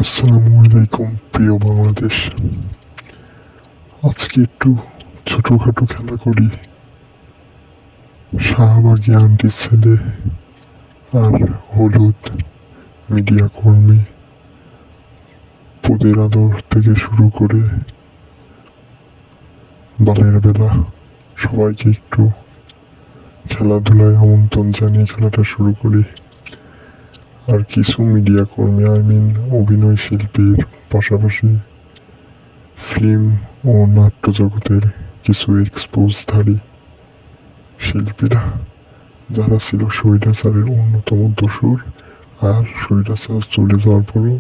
আসসালামু আলাইকুম প্রিয় বাংলাদেশ। আজকে একটু ছোটখাটো খেলা করি। শাহবাগী আন্টির ছেলে আর হলুদ মিডিয়া কর্মী, পুদের আদর থেকে শুরু করে বালের বেলা সবাইকে একটু খেলাধুলায় আমন্ত্রণ জানিয়ে খেলাটা শুরু করি। আর কিছু মিডিয়া কর্মী অভিনয় শিল্পীর পাশাপাশি ফিল্ম ও নাট্য জগতের কিছু এক্সপোজধারী শিল্পীরা, যারা ছিল স্বৈরাচারের অন্যতম দোসর, আর স্বৈরাচার চলে যাওয়ার পরও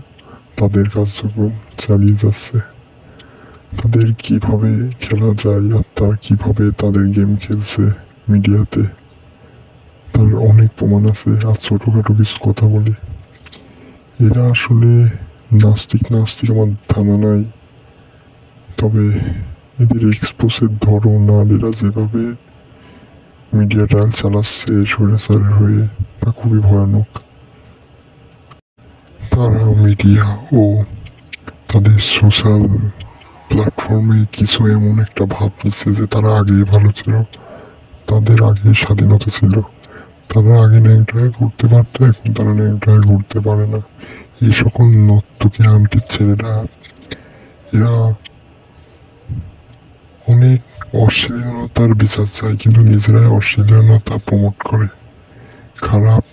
তাদের কার্যক্রম চালিয়ে যাচ্ছে। তাদের কিভাবে খেলা যায় আর তারা কিভাবে তাদের গেম খেলছে মিডিয়াতে, তার অনেক প্রমাণ আছে। আর ছোটোখাটো কিছু কথা বলি, এরা আসলে নাস্তিক আমার ধারণা নাই, তবে এদের এক্সপোজের ধরন আর এরা যেভাবে মিডিয়া ট্রায়াল চালাচ্ছে স্বৈরাচারের হয়ে, তা খুবই ভয়ানক। তারা মিডিয়া ও তাদের সোশ্যাল প্ল্যাটফর্মে কিছু এমন একটা ভাব নিচ্ছে যে তারা আগেই ভালো ছিল, তাদের আগে স্বাধীনতা ছিল, তারা আগে ন্যাংটায় ঘুরতে পারতো, এখন তারা ন্যাংটায় ঘুরতে পারে না। এই সকল নর্তকী আন্টির ছেলেরা, এরা অনেক অশ্লীলতার বিচার চায়, কিন্তু নিজেরাই অশ্লীলতা প্রমোট করে। খারাপ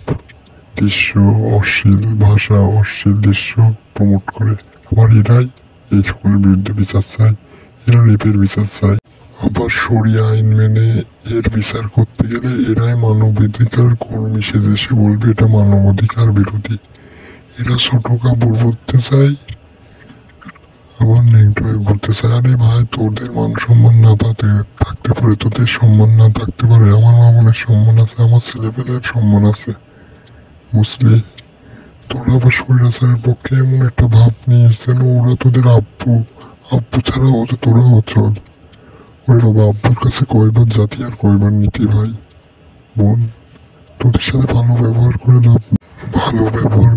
দৃশ্য, অশ্লীল ভাষা, অশ্লীল দৃশ্য প্রমোট করে। আবার এরাই এই সকলের বিরুদ্ধে বিচার চায়, এরা রেপের বিচার চায়। আবার শরিয়া আইন মেনে এর বিচার করতে গেলে এরাই মানবাধিকার কর্মী সেজে বলবে এটা মানবাধিকার বিরোধী। এরা ছোট কাপড় পরতে চায়, আবার ন্যাংটায় ঘুরতে চায়। আরে ভাই, তোদের মান সম্মান না থাকতে পারে, তোদের সম্মান না থাকতে পারে, আমার মা বোনের সম্মান আছে, আমার ছেলেপেলের সম্মান আছে, বুঝলি? তোরা আবার স্বৈরাচারের পক্ষে এমন একটা ভাব নিয়ে যেন ওরা তোদের আব্বু ছাড়া ওদের তোরা অচল। ওরে বাবা, আব্বুর কাছে কয়বার জাতি আর কয়বার নীতি ভাই বোন। তোদের সাথে ভালো ব্যবহার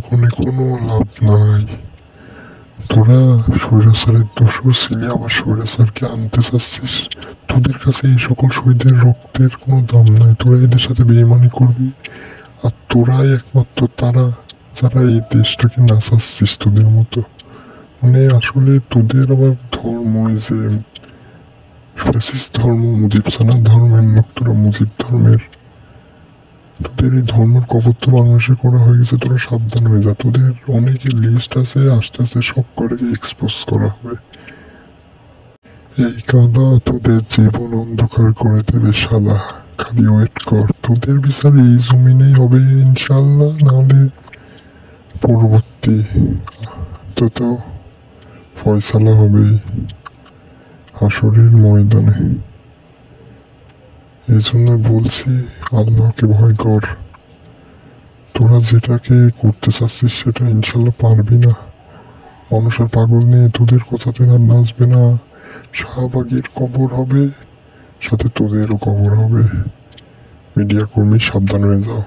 করে কোনো লাভ নাই। তোরা স্বৈরাচারের দোষর ছিলি, আবার স্বৈরাচারকে আনতে চাচ্ছিস। তোদের কাছে এই সকল শহীদের রক্তের কোনো দাম নাই, তোরা এদের সাথে বেইমানি করবি। আর তোরাই একমাত্র তারা যারা এই দেশটাকে নাচাচ্ছিস তোদের মতো। মানে আসলে তোদের আবার ধর্ম, যে ফ্যাসিস্ট ধর্ম, মুজিব সানার ধর্মের লোক তোরা, মুজিব ধর্মের, তোদের এই ধর্মের কবর তো বাংলাদেশে করা হয়ে গেছে। তোরা সাবধান হয়ে যা, তোদের অনেকের লিস্ট আছে, আস্তে আস্তে সব করে এক্সপোজ করা হবে। এই কাদা তোদের জীবন অন্ধকার করে দেবে শালা, খালি ওয়েট কর। তোদের বিচার এই জমিনেই হবে ইনশাল্লাহ, নাহলে পরবর্তী তো ফয়সালা হবে হাসরের ময়দানে। এই জন্য বলছি, আল্লাহকে ভয় কর। তোরা যেটাকে করতে চাচ্ছিস সেটা ইনশাল্লাহ পারবি না। মানুষের পাগল নিয়ে তোদের কথাতে আর নাচবে না। শাহবাগীর কবর হবে, সাথে তোদেরও কবর হবে। মিডিয়া কর্মী সাবধান হয়ে যাও।